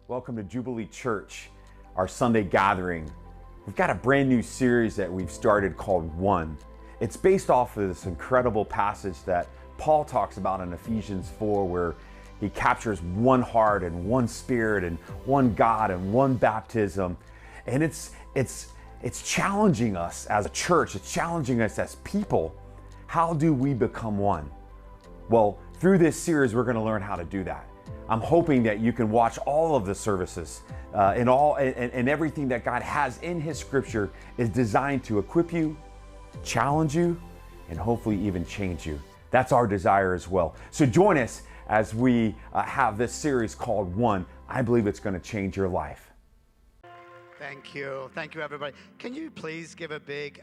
Welcome to Jubilee Church, our Sunday gathering. We've got a brand new series that we've started called One. It's based off of this incredible passage that Paul talks about in Ephesians 4, where he captures one heart and one spirit and one God and one baptism. And it's challenging us as a church, it's challenging us as people. How do we become one? Well, through this series, we're going to learn how to do that. I'm hoping that you can watch all of the services and everything that God has in His Scripture is designed to equip you, challenge you, and hopefully even change you. That's our desire as well. So join us as we have this series called One. I believe it's going to change your life. Thank you, everybody. Can you please give a big,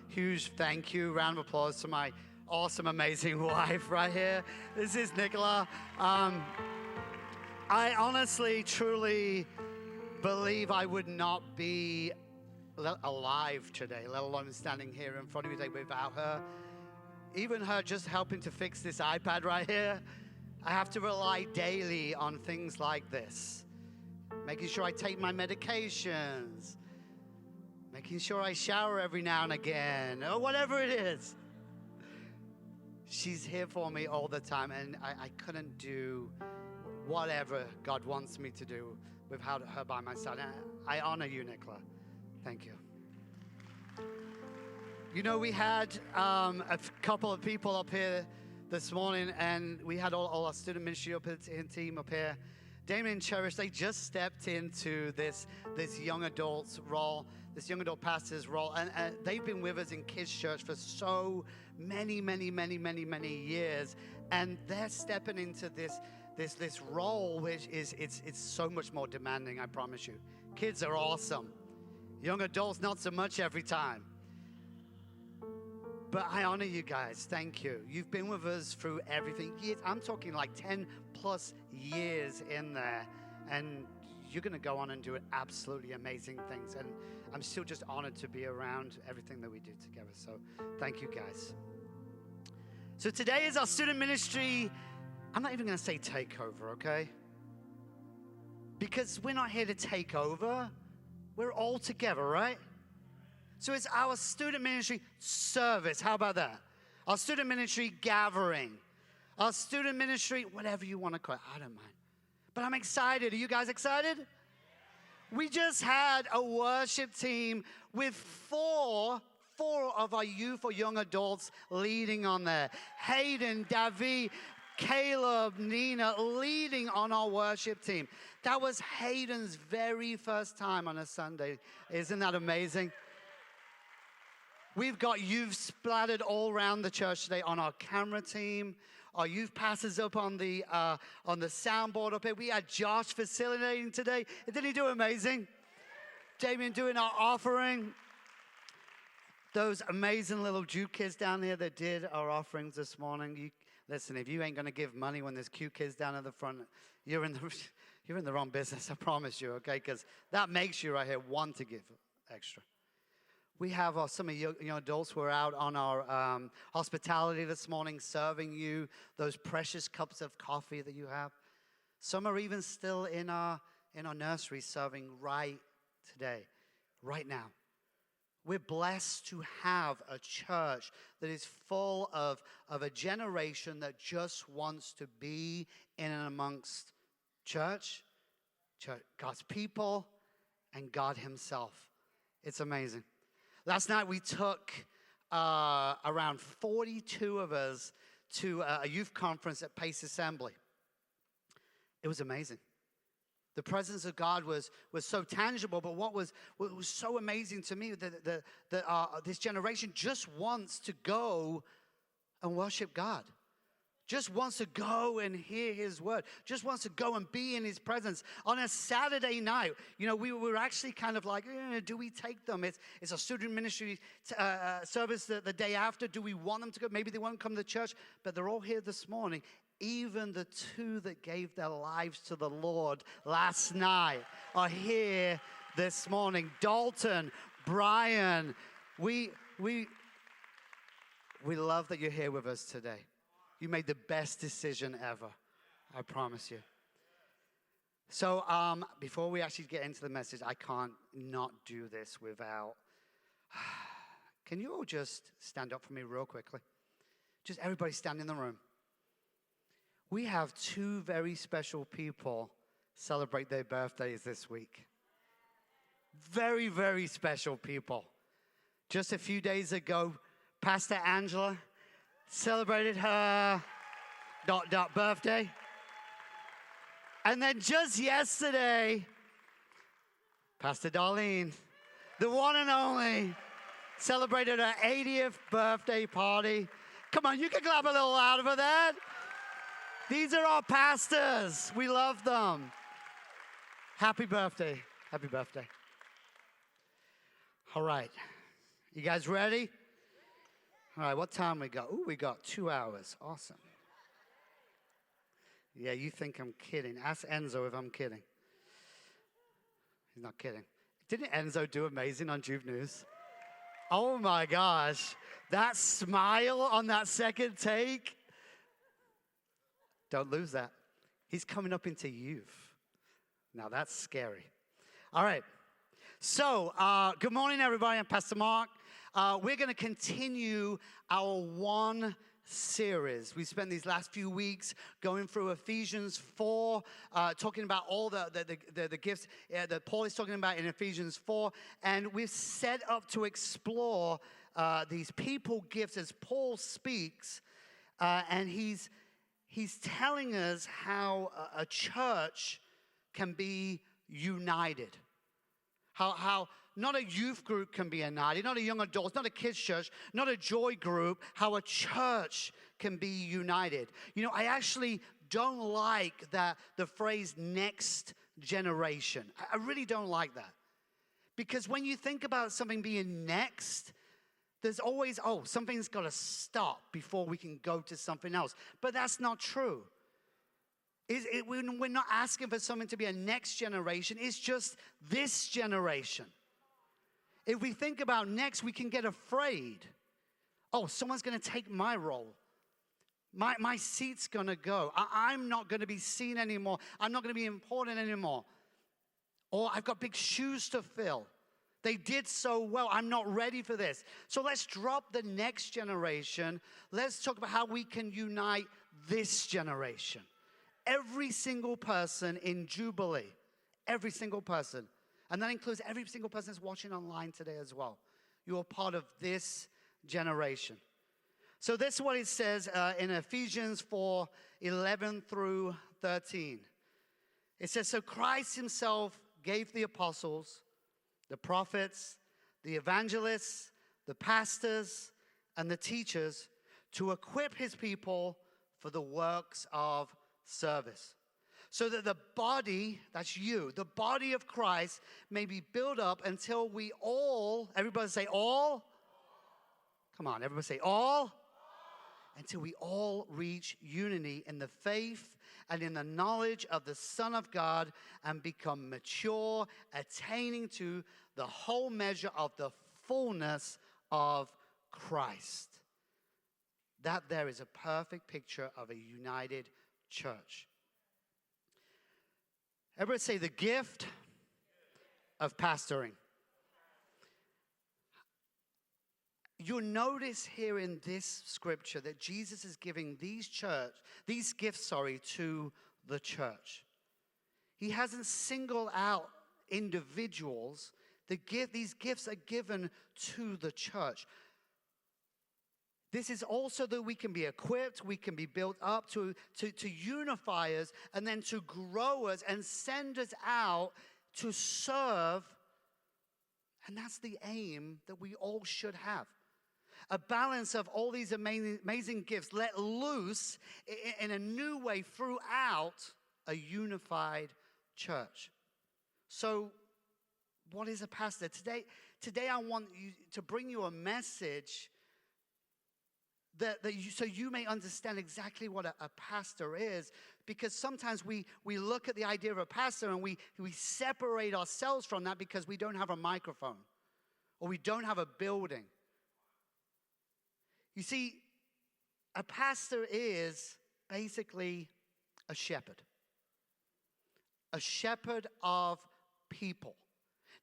huge thank you, round of applause to my awesome, amazing wife right here. This is Nicola. I honestly, truly believe I would not be alive today, let alone standing here in front of you today without her. Even her just helping to fix this iPad right here. I have to rely daily on things like this. Making sure I take my medications. Making sure I shower every now and again, or whatever it is. She's here for me all the time, and I couldn't do whatever God wants me to do without her by my side. I honor you, Nicola. Thank you. You know, we had a couple of people up here this morning, and we had all our student ministry team up here. Damien and Cherish, they just stepped into this young adults role, this young adult pastor's role, and they've been with us in Kids Church for so many years, and they're stepping into this role, which is it's so much more demanding, I promise you. Kids are awesome. Young adults, not so much every time. But I honor you guys. Thank you. You've been with us through everything. I'm talking like 10 plus years in there, and you're going to go on and do absolutely amazing things. And I'm still just honored to be around everything that we do together. So thank you guys. So today is our student ministry. I'm not even going to say takeover, okay? Because we're not here to take over. We're all together, right? So it's our student ministry service. How about that? Our student ministry gathering. Our student ministry, whatever you want to call it. I don't mind. But I'm excited. Are you guys excited? We just had a worship team with four of our youth or young adults leading on there. Hayden, Davi, Caleb, Nina leading on our worship team. That was Hayden's very first time on a Sunday. Isn't that amazing? We've got youth splattered all around the church today on our camera team. Our youth pastors up on the soundboard up here. We had Josh facilitating today. Didn't he do amazing? Damien doing our offering. Those amazing little Jew kids down here that did our offerings this morning. Listen, if you ain't going to give money when there's cute kids down at the front, you're in the wrong business, I promise you, okay? Because that makes you right here want to give extra. We have some of you young adults who are out on our hospitality this morning, serving you those precious cups of coffee that you have. Some are even still in our nursery serving right today, right now. We're blessed to have a church that is full of a generation that just wants to be in and amongst church, God's people, and God Himself. It's amazing. Last night we took around 42 of us to a youth conference at Pace Assembly. It was amazing. The presence of God was so tangible, but what was so amazing to me that this generation just wants to go and worship God. Just wants to go and hear His word. Just wants to go and be in His presence. On a Saturday night, we were actually kind of like, do we take them? It's a student ministry service the day after. Do we want them to go? Maybe they won't come to church, but they're all here this morning. Even the two that gave their lives to the Lord last night are here this morning. Dalton, Brian, we love that you're here with us today. You made the best decision ever. I promise you. So before we actually get into the message, I can't not do this without... Can you all just stand up for me real quickly? Just everybody stand in the room. We have two very special people celebrate their birthdays this week. Very, very special people. Just a few days ago, Pastor Angela celebrated her ... birthday. And then just yesterday, Pastor Darlene, the one and only, celebrated her 80th birthday party. Come on, you can clap a little louder for that. These are our pastors. We love them. Happy birthday. Happy birthday. All right. You guys ready? All right, what time we got? Ooh, we got 2 hours. Awesome. Yeah, you think I'm kidding. Ask Enzo if I'm kidding. He's not kidding. Didn't Enzo do amazing on Juve News? Oh my gosh. That smile on that second take. Don't lose that. He's coming up into youth. Now that's scary. All right. So, good morning, everybody. I'm Pastor Mark. We're going to continue our one series. We spent these last few weeks going through Ephesians 4, talking about all the gifts that Paul is talking about in Ephesians 4. And we've set up to explore these people gifts as Paul speaks. And he's telling us how a church can be united. How not a youth group can be united, not a young adults, not a kids church, not a joy group, how a church can be united. You know, I actually don't like the phrase next generation. I really don't like that. Because when you think about something being next, there's always, something's got to stop before we can go to something else. But that's not true. We're not asking for something to be a next generation. It's just this generation. If we think about next, we can get afraid. Someone's going to take my role. My seat's going to go. I'm not going to be seen anymore. I'm not going to be important anymore. Or I've got big shoes to fill. They did so well. I'm not ready for this. So let's drop the next generation. Let's talk about how we can unite this generation. Every single person in Jubilee, every single person. And that includes every single person that's watching online today as well. You are part of this generation. So this is what it says in Ephesians 4, 11 through 13. It says, so Christ himself gave the apostles, the prophets, the evangelists, the pastors, and the teachers to equip his people for the works of service, so that the body, that's you, the body of Christ may be built up until we all, everybody say all. Come on, everybody say all. Until we all reach unity in the faith and in the knowledge of the Son of God and become mature, attaining to the whole measure of the fullness of Christ. That there is a perfect picture of a united church. Everybody say the gift of pastoring. You'll notice here in this scripture that Jesus is giving these gifts to the church. He hasn't singled out individuals. These gifts are given to the church. This is also that we can be equipped, we can be built up to unify us and then to grow us and send us out to serve. And that's the aim that we all should have. A balance of all these amazing gifts let loose in a new way throughout a unified church. So what is a pastor? Today I want to bring you a message so you may understand exactly what a pastor is, because sometimes we look at the idea of a pastor and we separate ourselves from that because we don't have a microphone or we don't have a building. You see, a pastor is basically a shepherd. a shepherd of people.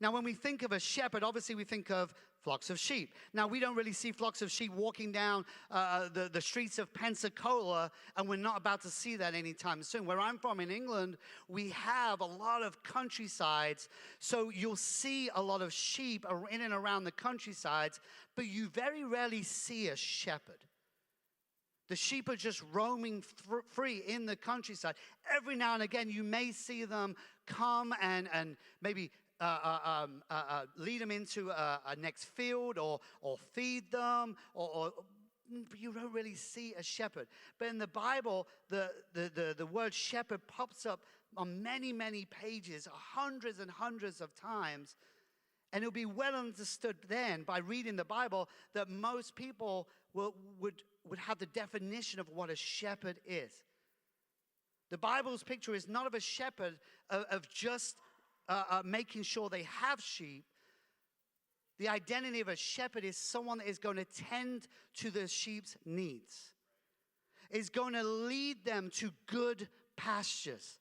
Now, when we think of a shepherd, obviously we think of flocks of sheep. Now, we don't really see flocks of sheep walking down the streets of Pensacola, and we're not about to see that anytime soon. Where I'm from in England, we have a lot of countrysides, so you'll see a lot of sheep in and around the countrysides, but you very rarely see a shepherd. The sheep are just roaming free in the countryside. Every now and again, you may see them come and maybe lead them into a next field or feed them, but you don't really see a shepherd. But in the Bible, the word shepherd pops up on many, many pages, hundreds and hundreds of times. And it'll be well understood then by reading the Bible that most people would have the definition of what a shepherd is. The Bible's picture is not of a shepherd of just making sure they have sheep. The identity of a shepherd is someone that is going to tend to the sheep's needs, is going to lead them to good pastures,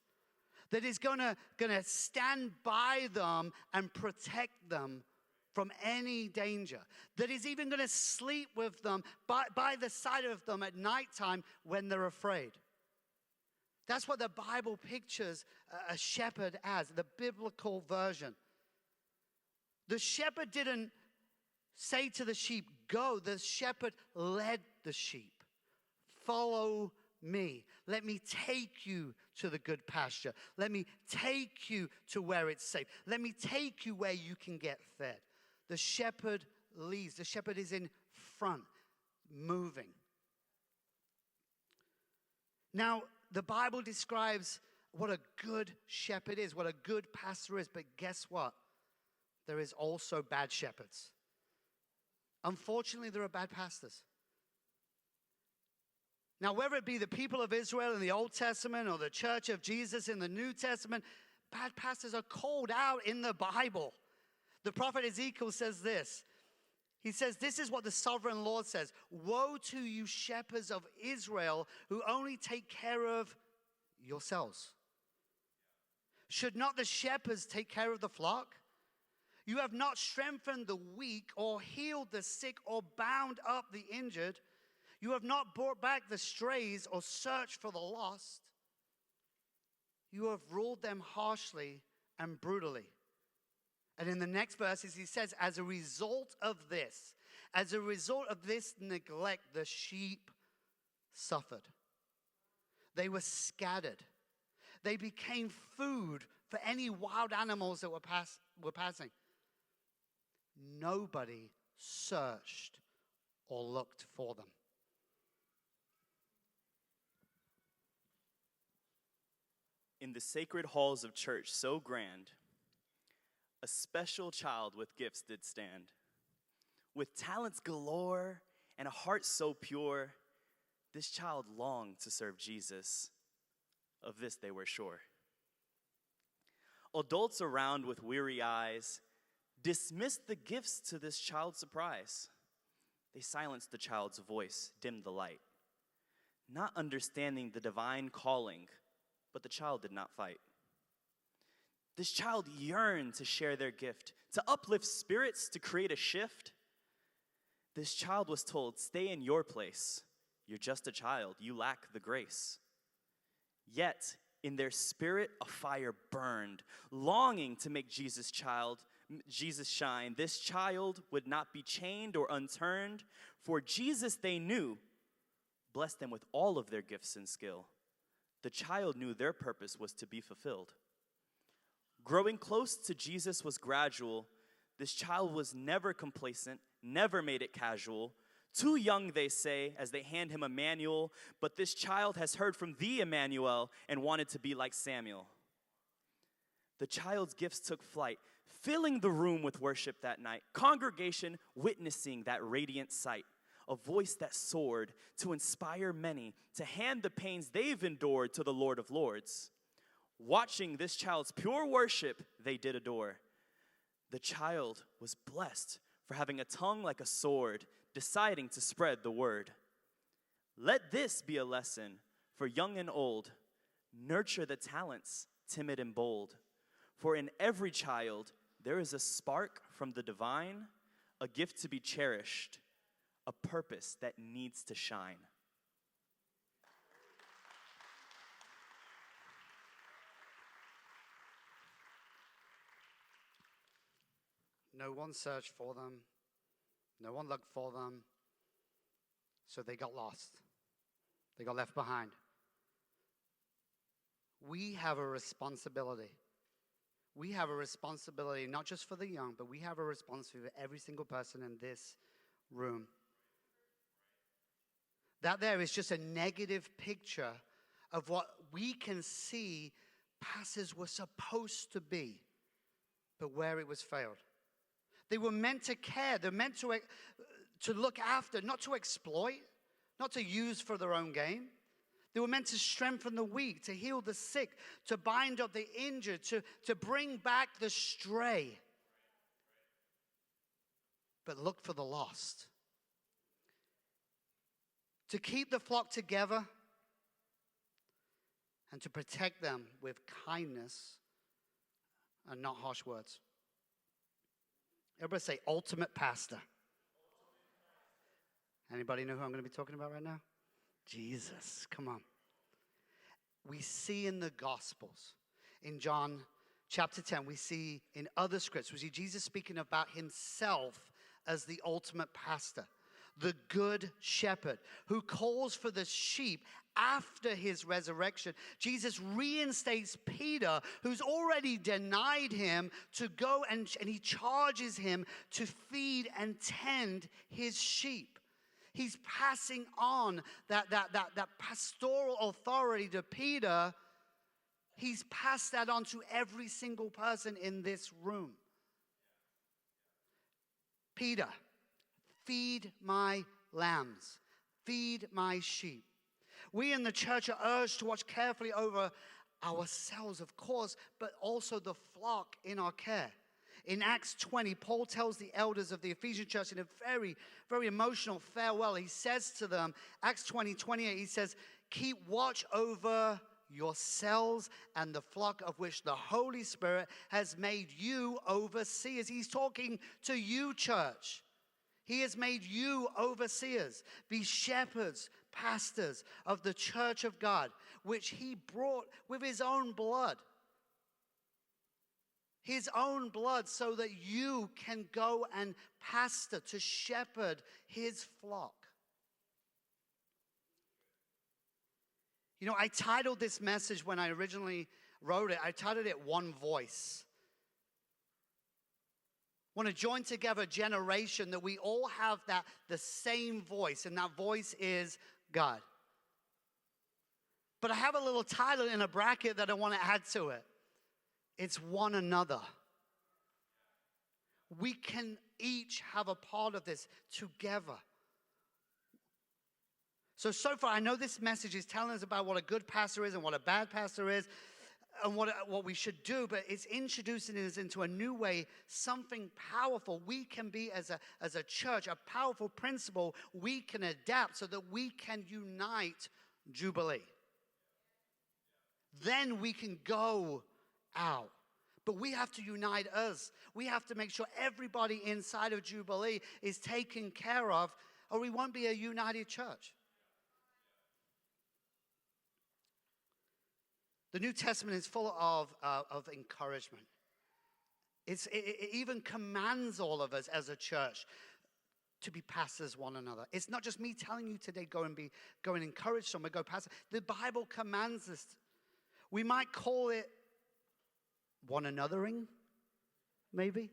that is going to stand by them and protect them from any danger, that is even going to sleep with them by the side of them at nighttime when they're afraid. That's what the Bible pictures a shepherd as, the biblical version. The shepherd didn't say to the sheep, go. The shepherd led the sheep. Follow me. Let me take you to the good pasture. Let me take you to where it's safe. Let me take you where you can get fed. The shepherd leads. The shepherd is in front, moving. Now, the Bible describes what a good shepherd is, what a good pastor is, but guess what? There is also bad shepherds. Unfortunately, there are bad pastors. Now, whether it be the people of Israel in the Old Testament or the church of Jesus in the New Testament, bad pastors are called out in the Bible. The prophet Ezekiel says this. He says, this is what the sovereign Lord says. Woe to you shepherds of Israel who only take care of yourselves. Should not the shepherds take care of the flock? You have not strengthened the weak or healed the sick or bound up the injured. You have not brought back the strays or searched for the lost. You have ruled them harshly and brutally. And in the next verses, he says, as a result of this neglect, the sheep suffered. They were scattered. They became food for any wild animals that were passing. Nobody searched or looked for them. In the sacred halls of church so grand, a special child with gifts did stand. With talents galore and a heart so pure, this child longed to serve Jesus. Of this they were sure. Adults around with weary eyes dismissed the gifts to this child's surprise. They silenced the child's voice, dimmed the light, not understanding the divine calling, but the child did not fight. This child yearned to share their gift, to uplift spirits, to create a shift. This child was told, stay in your place. You're just a child. You lack the grace. Yet, in their spirit, a fire burned, longing to make Jesus shine. This child would not be chained or unturned, for Jesus they knew blessed them with all of their gifts and skill. The child knew their purpose was to be fulfilled. Growing close to Jesus was gradual. This child was never complacent, never made it casual. Too young, they say, as they hand him a manual, but this child has heard from the Emmanuel and wanted to be like Samuel. The child's gifts took flight, filling the room with worship that night, congregation witnessing that radiant sight, a voice that soared to inspire many to hand the pains they've endured to the Lord of Lords. Watching this child's pure worship, they did adore. The child was blessed for having a tongue like a sword, deciding to spread the word. Let this be a lesson for young and old. Nurture the talents timid and bold. For in every child there is a spark from the divine, a gift to be cherished, a purpose that needs to shine. No one searched for them. No one looked for them. So they got lost. They got left behind. We have a responsibility. We have a responsibility not just for the young, but we have a responsibility for every single person in this room. That there is just a negative picture of what we can see pastors were supposed to be, but where it was failed. They were meant to care. They're meant to look after, not to exploit, not to use for their own gain. They were meant to strengthen the weak, to heal the sick, to bind up the injured, to bring back the stray. But look for the lost. To keep the flock together and to protect them with kindness and not harsh words. Everybody say, ultimate pastor. Anybody know who I'm going to be talking about right now? Jesus, come on. We see in the Gospels, in John chapter 10, we see in other scripts, we see Jesus speaking about himself as the ultimate pastor, the good shepherd who calls for the sheep after his resurrection. Jesus reinstates Peter, who's already denied him, to go and he charges him to feed and tend his sheep. He's passing on that pastoral authority to Peter. He's passed that on to every single person in this room. Peter, feed my lambs. Feed my sheep. We in the church are urged to watch carefully over ourselves, of course, but also the flock in our care. In Acts 20, Paul tells the elders of the Ephesian church in a very, very emotional farewell. He says to them, Acts 20:28, he says, keep watch over yourselves and the flock of which the Holy Spirit has made you overseers. He's talking to you, church. He has made you overseers. Be shepherds, pastors of the church of God, which he brought with his own blood. His own blood, so that you can go and pastor, to shepherd his flock. You know, I titled this message when I originally wrote it, I titled it One Voice. I want to join together a generation that we all have the same voice, and that voice is God. But I have a little title in a bracket that I want to add to it. It's one another. We can each have a part of this together. So far, I know this message is telling us about what a good pastor is and what a bad pastor is and what we should do, but it's introducing us into a new way, something powerful. We can be, as a church, a powerful principle we can adapt so that we can unite Jubilee. Then we can go out. But we have to unite us. We have to make sure everybody inside of Jubilee is taken care of, or we won't be a united church. The New Testament is full of encouragement. It even commands all of us as a church to be pastors one another. It's not just me telling you today, go and encourage someone, go pastor. The Bible commands us. We might call it one anothering, maybe.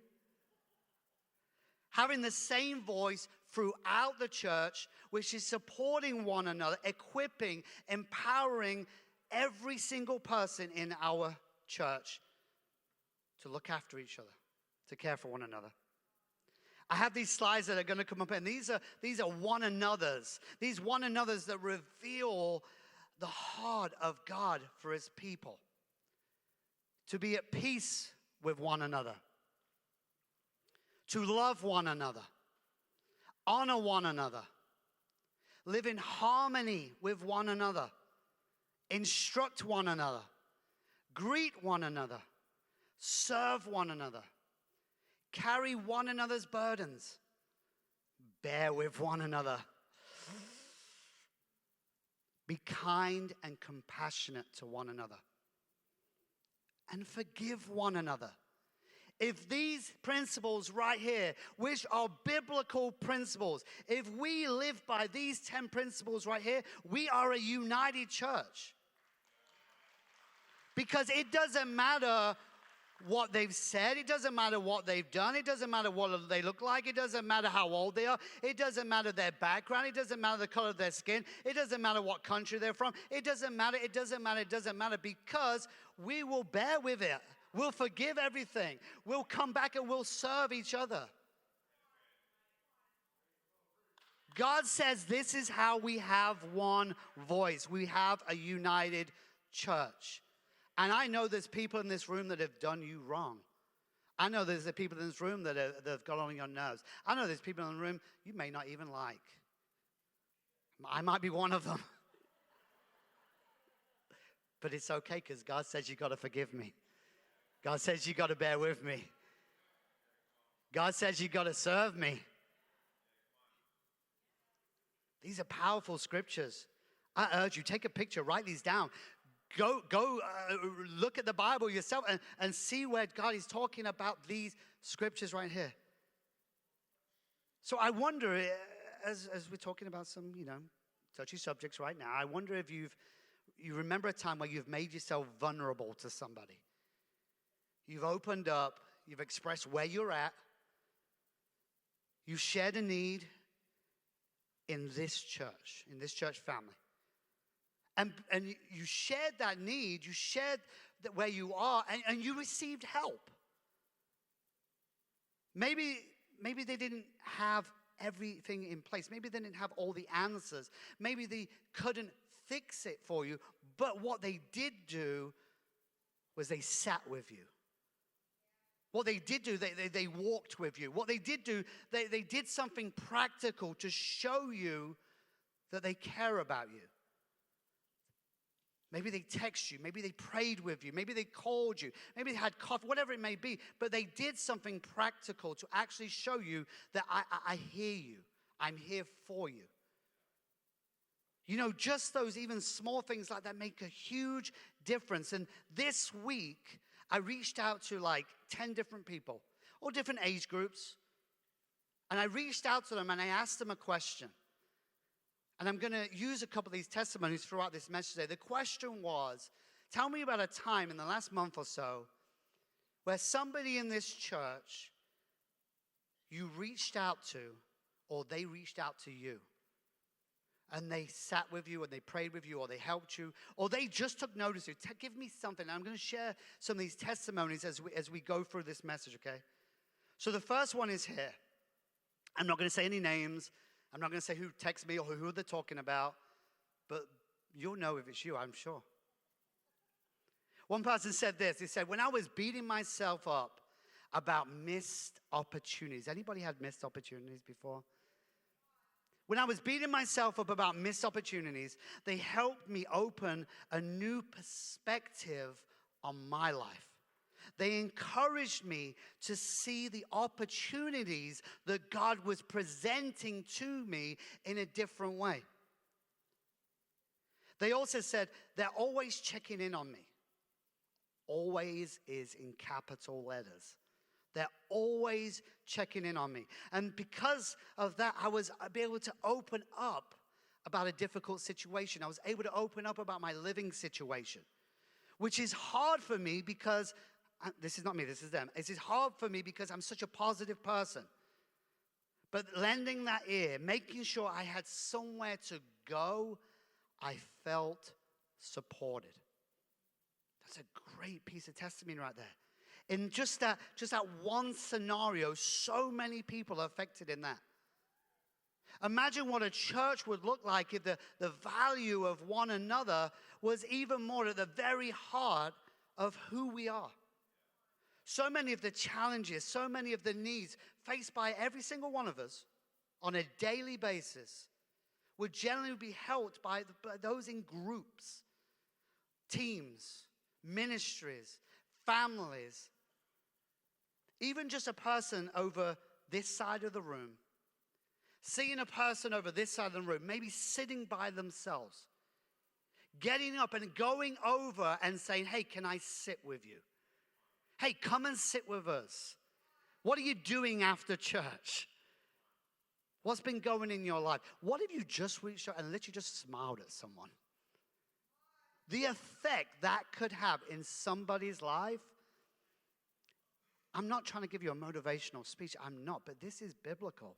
Having the same voice throughout the church, which is supporting one another, equipping, empowering every single person in our church to look after each other, to care for one another. I have these slides that are going to come up, and these are one another's. These one another's that reveal the heart of God for his people. To be at peace with one another. To love one another. Honor one another. Live in harmony with one another. Instruct one another. greet one another, serve one another, carry one another's burdens, bear with one another. Be kind and compassionate to one another. And forgive one another. If these principles right here, which are biblical principles, if we live by these 10 principles right here, we are a united church. Because it doesn't matter what they've said. It doesn't matter what they've done. It doesn't matter what they look like. It doesn't matter how old they are. It doesn't matter their background. It doesn't matter the color of their skin. It doesn't matter what country they're from. It doesn't matter. It doesn't matter. It doesn't matter, because we will bear with it. We'll forgive everything. We'll come back and we'll serve each other. God says this is how we have one voice. We have a united church. And I know there's people in this room that have done you wrong. I know there's the people in this room that have got on your nerves. I know there's people in the room you may not even like. I might be one of them. But it's okay, because God says you got to forgive me. God says you got to bear with me. God says you got to serve me. These are powerful scriptures. I urge you, take a picture, write these down. Go look at the Bible yourself and see where God is talking about these scriptures right here. So I wonder, as we're talking about some, touchy subjects right now, I wonder if you remember a time where you've made yourself vulnerable to somebody. You've opened up, you've expressed where you're at, you've shared a need in this church family. And you shared that need, you shared that where you are, and you received help. Maybe they didn't have everything in place. Maybe they didn't have all the answers. Maybe they couldn't fix it for you. But what they did do was they sat with you. What they did do, they walked with you. What they did do, they did something practical to show you that they care about you. Maybe they text you. Maybe they prayed with you. Maybe they called you. Maybe they had coffee, whatever it may be. But they did something practical to actually show you that I hear you. I'm here for you. Just those even small things like that make a huge difference. And this week, I reached out to like 10 different people, all different age groups. And I reached out to them and I asked them a question. And I'm going to use a couple of these testimonies throughout this message today. The question was, tell me about a time in the last month or so where somebody in this church you reached out to, or they reached out to you. And they sat with you, and they prayed with you, or they helped you, or they just took notice of you. Give me something. And I'm going to share some of these testimonies as we go through this message, okay? So the first one is here. I'm not going to say any names. I'm not going to say who texts me or who they're talking about, but you'll know if it's you, I'm sure. One person said this. He said, when I was beating myself up about missed opportunities. Anybody had missed opportunities before? When I was beating myself up about missed opportunities, they helped me open a new perspective on my life. They encouraged me to see the opportunities that God was presenting to me in a different way. They also said they're always checking in on me. Always is in capital letters. They're always checking in on me. And because of that, I was able to open up about a difficult situation. I was able to open up about my living situation, which is hard for me because this is not me, this is them. It is hard for me because I'm such a positive person. But lending that ear, making sure I had somewhere to go, I felt supported. That's a great piece of testimony right there. In just that one scenario, so many people are affected in that. Imagine what a church would look like if the value of one another was even more at the very heart of who we are. So many of the challenges, so many of the needs faced by every single one of us on a daily basis would generally be helped by those in groups, teams, ministries, families, even just a person over this side of the room, seeing a person over this side of the room, maybe sitting by themselves, getting up and going over and saying, hey, can I sit with you? Hey, come and sit with us. What are you doing after church? What's been going in your life? What if you just reached out and literally just smiled at someone? The effect that could have in somebody's life. I'm not trying to give you a motivational speech. I'm not, but this is biblical.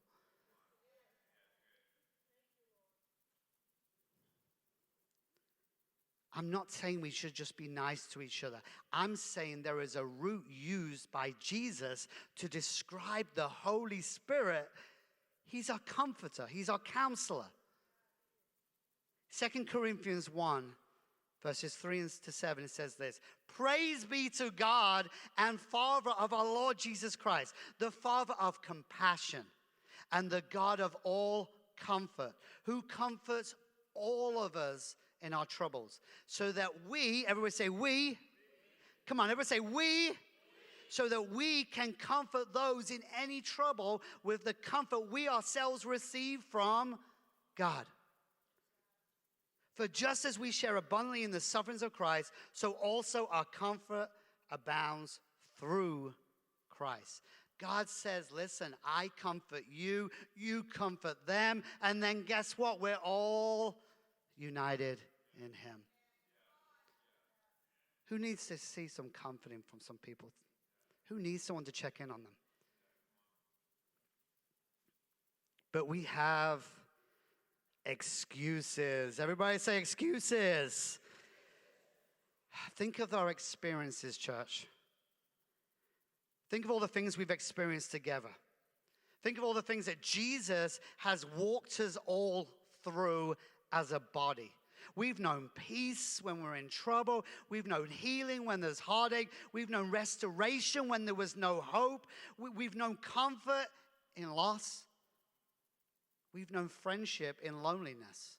I'm not saying we should just be nice to each other. I'm saying there is a root used by Jesus to describe the Holy Spirit. He's our comforter. He's our counselor. 2 Corinthians 1, verses 3 to 7, it says this. Praise be to God and Father of our Lord Jesus Christ, the Father of compassion and the God of all comfort, who comforts all of us in our troubles, so that we, everybody say we, come on, everybody say we, so that we can comfort those in any trouble with the comfort we ourselves receive from God. For just as we share abundantly in the sufferings of Christ, so also our comfort abounds through Christ. God says, listen, I comfort you, you comfort them, and then guess what? We're all united in him. Who needs to see some comforting from some people? Who needs someone to check in on them? But we have excuses. Everybody say excuses. Think of our experiences, church. Think of all the things we've experienced together. Think of all the things that Jesus has walked us all through as a body. We've known peace when we're in trouble. We've known healing when there's heartache. We've known restoration when there was no hope. We've known comfort in loss. We've known friendship in loneliness.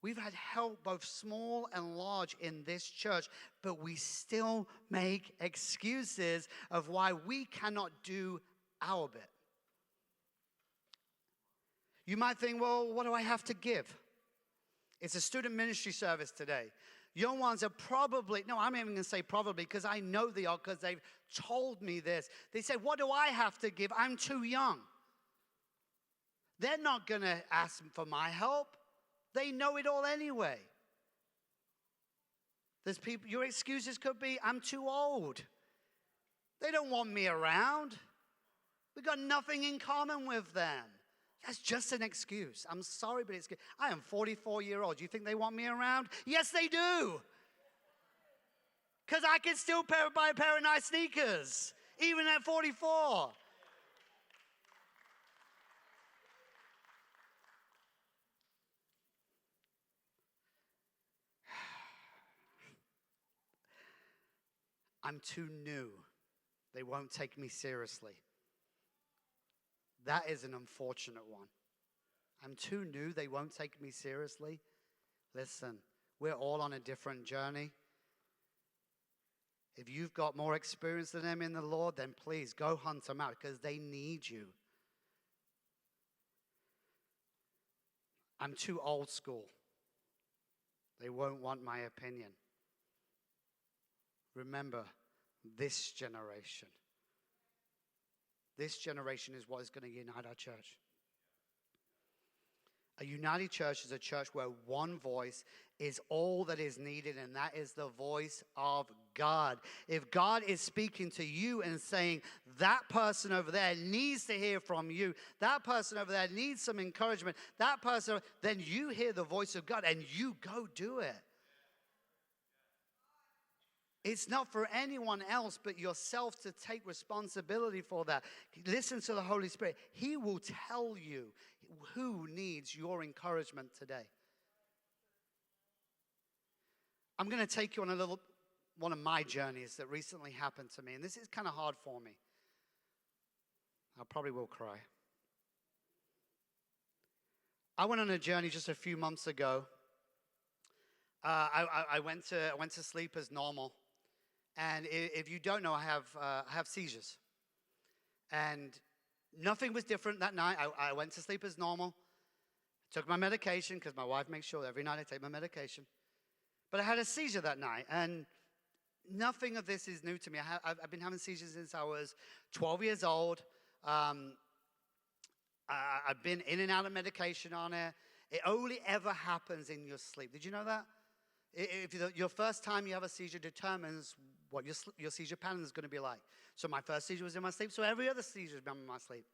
We've had help both small and large in this church, but we still make excuses of why we cannot do our bit. You might think, well, what do I have to give? It's a student ministry service today. Young ones are probably, no, I'm even going to say probably because I know they are because they've told me this. They say, what do I have to give? I'm too young. They're not going to ask for my help. They know it all anyway. There's people, your excuses could be, I'm too old. They don't want me around. We've got nothing in common with them. That's just an excuse. I'm sorry, but it's good. I am 44-year-old. Do you think they want me around? Yes, they do. Because I can still buy a pair of nice sneakers, even at 44. I'm too new. They won't take me seriously. That is an unfortunate one. I'm too new. They won't take me seriously. Listen, we're all on a different journey. If you've got more experience than them in the Lord, then please go hunt them out because they need you. I'm too old school. They won't want my opinion. Remember, this generation. This generation is what is going to unite our church. A united church is a church where one voice is all that is needed, and that is the voice of God. If God is speaking to you and saying, that person over there needs to hear from you, that person over there needs some encouragement, that person, then you hear the voice of God and you go do it. It's not for anyone else but yourself to take responsibility for that. Listen to the Holy Spirit. He will tell you who needs your encouragement today. I'm going to take you on one of my journeys that recently happened to me. And this is kind of hard for me. I probably will cry. I went on a journey just a few months ago. I went to sleep as normal. And if you don't know, I have seizures. And nothing was different that night. I went to sleep as normal. Took my medication because my wife makes sure every night I take my medication. But I had a seizure that night. And nothing of this is new to me. I've been having seizures since I was 12 years old. I've been in and out of medication on it. It only ever happens in your sleep. Did you know that? If your first time you have a seizure determines what your seizure pattern is going to be like. So my first seizure was in my sleep, so every other seizure has been in my sleep.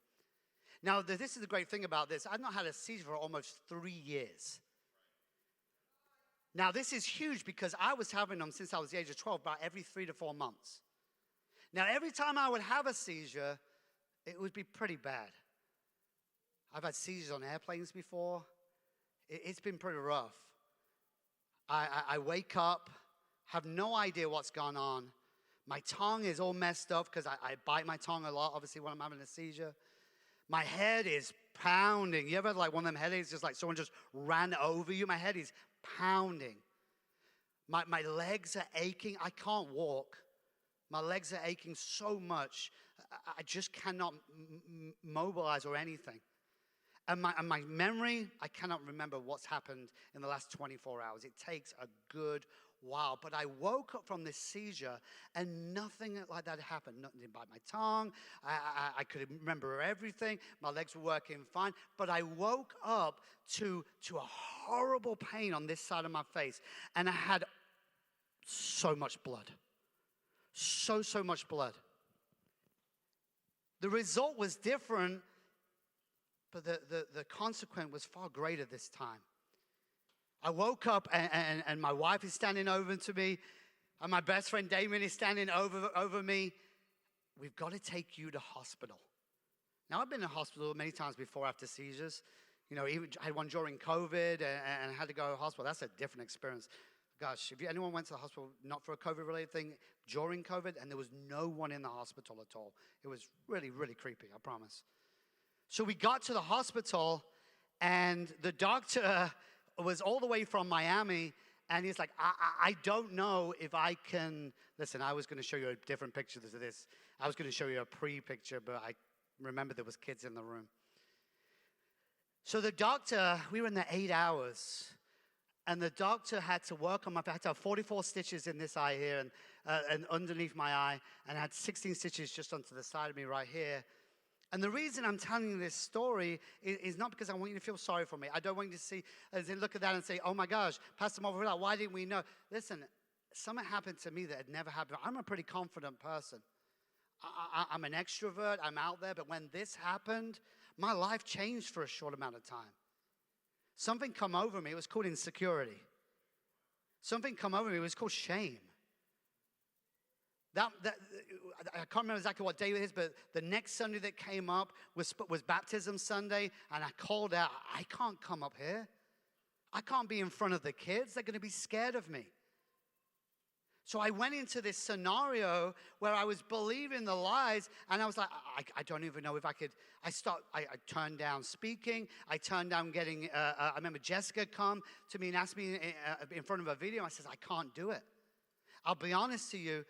Now, this is the great thing about this. I've not had a seizure for almost 3 years. Now, this is huge because I was having them since I was the age of 12, about every 3 to 4 months. Now, every time I would have a seizure, it would be pretty bad. I've had seizures on airplanes before. It's been pretty rough. I wake up, have no idea what's gone on. My tongue is all messed up because I bite my tongue a lot, obviously, when I'm having a seizure. My head is pounding. You ever had like one of them headaches, just like someone just ran over you? My head is pounding. My legs are aching. I can't walk. My legs are aching so much. I just cannot mobilize or anything. And my memory, I cannot remember what's happened in the last 24 hours. It takes a good while. But I woke up from this seizure and nothing like that happened. Nothing didn't bite my tongue. I could remember everything. My legs were working fine. But I woke up to a horrible pain on this side of my face. And I had so much blood. So much blood. The result was different. But the consequence was far greater this time. I woke up and my wife is standing over to me. And my best friend Damien is standing over me. We've got to take you to hospital. Now, I've been in hospital many times before after seizures. You know, even I had one during COVID and had to go to hospital. That's a different experience. Gosh, if anyone went to the hospital, not for a COVID-related thing, during COVID, and there was no one in the hospital at all. It was really, really creepy, I promise. So we got to the hospital, and the doctor was all the way from Miami, and he's like, I don't know if I can. Listen, I was going to show you a different picture of this. I was going to show you a pre-picture, but I remember there was kids in the room. So the doctor, we were in there 8 hours, and the doctor had to work on my face. I had to have 44 stitches in this eye here and underneath my eye, and I had 16 stitches just onto the side of me right here. And the reason I'm telling you this story is not because I want you to feel sorry for me. I don't want you to see, look at that and say, oh my gosh, Pastor Marvel, why didn't we know? Listen, something happened to me that had never happened. I'm a pretty confident person. I'm an extrovert. I'm out there. But when this happened, my life changed for a short amount of time. Something come over me. It was called insecurity. Something come over me. It was called shame. I can't remember exactly what day it is, but the next Sunday that came up was Baptism Sunday, and I called out, I can't come up here. I can't be in front of the kids. They're going to be scared of me. So I went into this scenario where I was believing the lies, and I was like, I don't even know if I could. I turned down speaking. I turned down getting, I remember Jessica come to me and asked me in front of a video. I said, I can't do it. I'll be honest to you.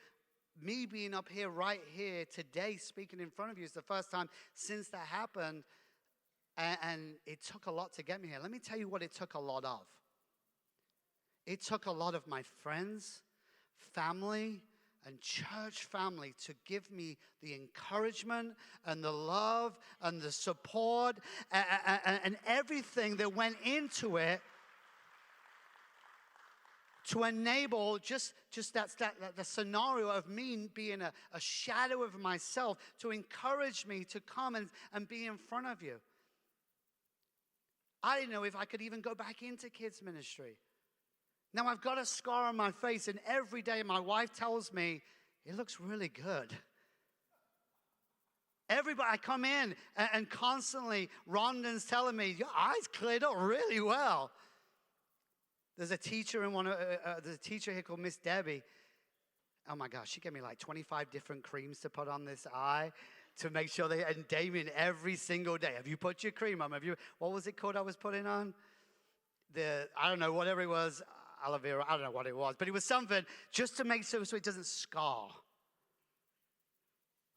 Me being up here, right here today, speaking in front of you is the first time since that happened, and it took a lot to get me here. Let me tell you what it took a lot of. It took a lot of my friends, family, and church family to give me the encouragement and the love and the support and everything that went into it to enable just the scenario of me being a shadow of myself, to encourage me to come and be in front of you. I didn't know if I could even go back into kids ministry. Now I've got a scar on my face, and every day my wife tells me, it looks really good. Everybody, I come in and constantly, Rhonda's telling me, your eyes cleared up really well. There's a teacher there's a teacher here called Miss Debbie. Oh my gosh, she gave me like 25 different creams to put on this eye to make sure and Damien every single day. Have you put your cream on? What was it called I was putting on? I don't know, whatever it was. aloe vera. I don't know what it was, but it was something just to make sure so it doesn't scar.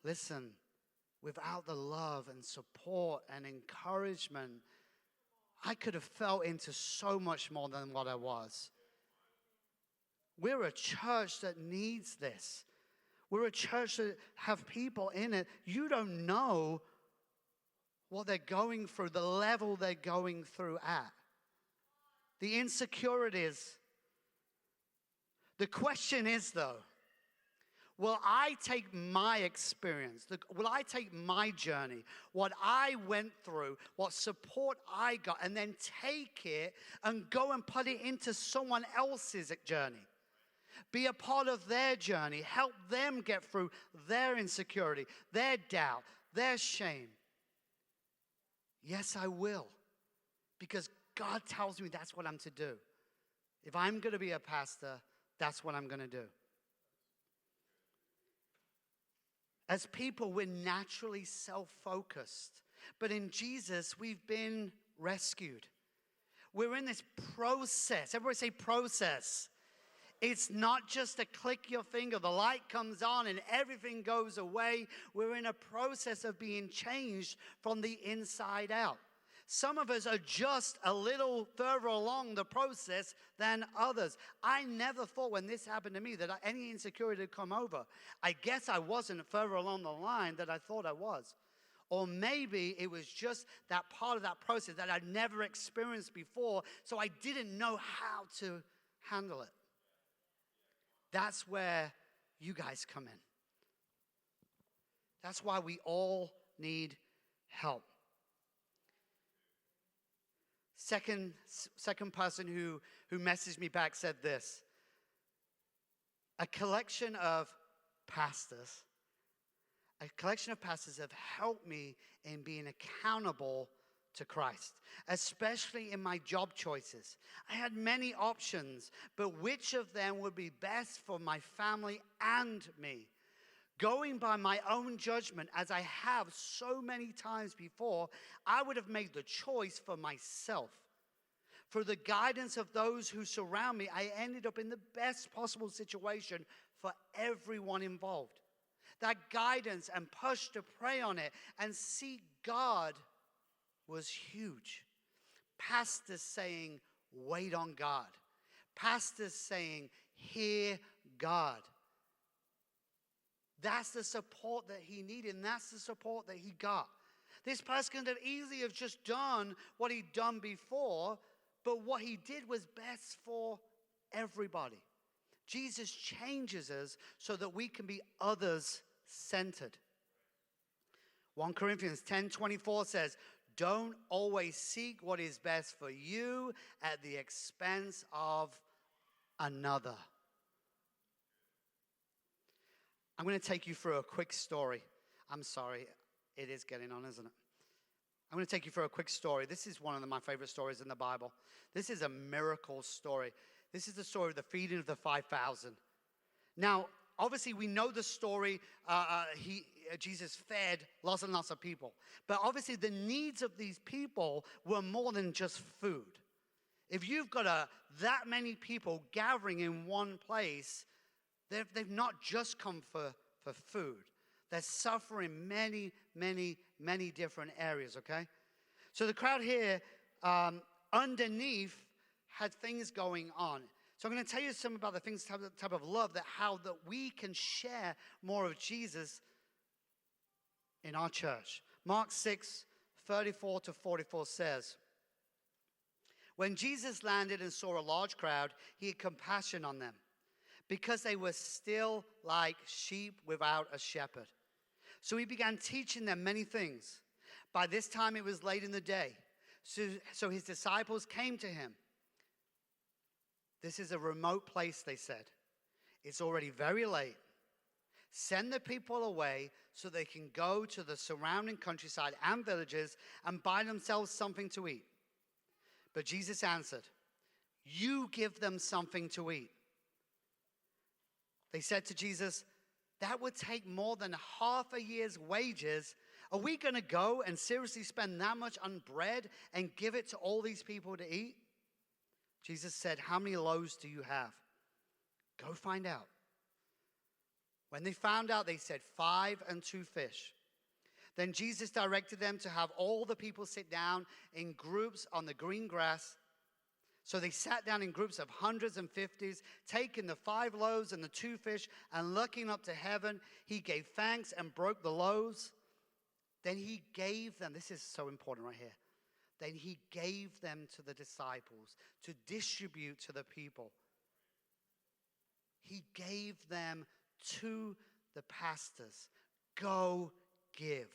Listen, without the love and support and encouragement, I could have fell into so much more than what I was. We're a church that needs this. We're a church that have people in it. You don't know what they're going through, the level they're going through at. The insecurities. The question is, though, will I take my experience, will I take my journey, what I went through, what support I got, and then take it and go and put it into someone else's journey? Be a part of their journey. Help them get through their insecurity, their doubt, their shame. Yes, I will. Because God tells me that's what I'm to do. If I'm going to be a pastor, that's what I'm going to do. As people, we're naturally self-focused. But in Jesus, we've been rescued. We're in this process. Everybody say process. It's not just a click your finger, the light comes on and everything goes away. We're in a process of being changed from the inside out. Some of us are just a little further along the process than others. I never thought when this happened to me that any insecurity would come over. I guess I wasn't further along the line that I thought I was. Or maybe it was just that part of that process that I'd never experienced before, so I didn't know how to handle it. That's where you guys come in. That's why we all need help. Second person who messaged me back said this. A collection of pastors have helped me in being accountable to Christ, especially in my job choices. I had many options, but which of them would be best for my family and me? Going by my own judgment, as I have so many times before, I would have made the choice for myself. For the guidance of those who surround me, I ended up in the best possible situation for everyone involved. That guidance and push to pray on it and seek God was huge. Pastors saying, wait on God. Pastors saying, hear God. That's the support that he needed, and that's the support that he got. This person could have easily have just done what he'd done before, but what he did was best for everybody. Jesus changes us so that we can be others-centered. 1 Corinthians 10:24 says, don't always seek what is best for you at the expense of another. I'm going to take you through a quick story. I'm sorry, it is getting on, isn't it? I'm going to take you through a quick story. This is one of my favorite stories in the Bible. This is a miracle story. This is the story of the feeding of the 5,000. Now, obviously, we know the story. Jesus fed lots and lots of people. But obviously, the needs of these people were more than just food. If you've got that many people gathering in one place, they've not just come for food. They're suffering many, many, many different areas, okay? So the crowd here underneath had things going on. So I'm going to tell you some about the things, type of love, how we can share more of Jesus in our church. Mark 6:34-44 says, when Jesus landed and saw a large crowd, he had compassion on them, because they were still like sheep without a shepherd. So he began teaching them many things. By this time it was late in the day. So his disciples came to him. This is a remote place, they said. It's already very late. Send the people away so they can go to the surrounding countryside and villages and buy themselves something to eat. But Jesus answered, you give them something to eat. They said to Jesus, that would take more than half a year's wages. Are we going to go and seriously spend that much on bread and give it to all these people to eat? Jesus said, how many loaves do you have? Go find out. When they found out, they said 5 and 2 fish. Then Jesus directed them to have all the people sit down in groups on the green grass. So they sat down in groups of hundreds and fifties, taking the 5 loaves and the 2 fish, and looking up to heaven, he gave thanks and broke the loaves. Then he gave them, this is so important right here. Then he gave them to the disciples to distribute to the people. He gave them to the pastors. Go give.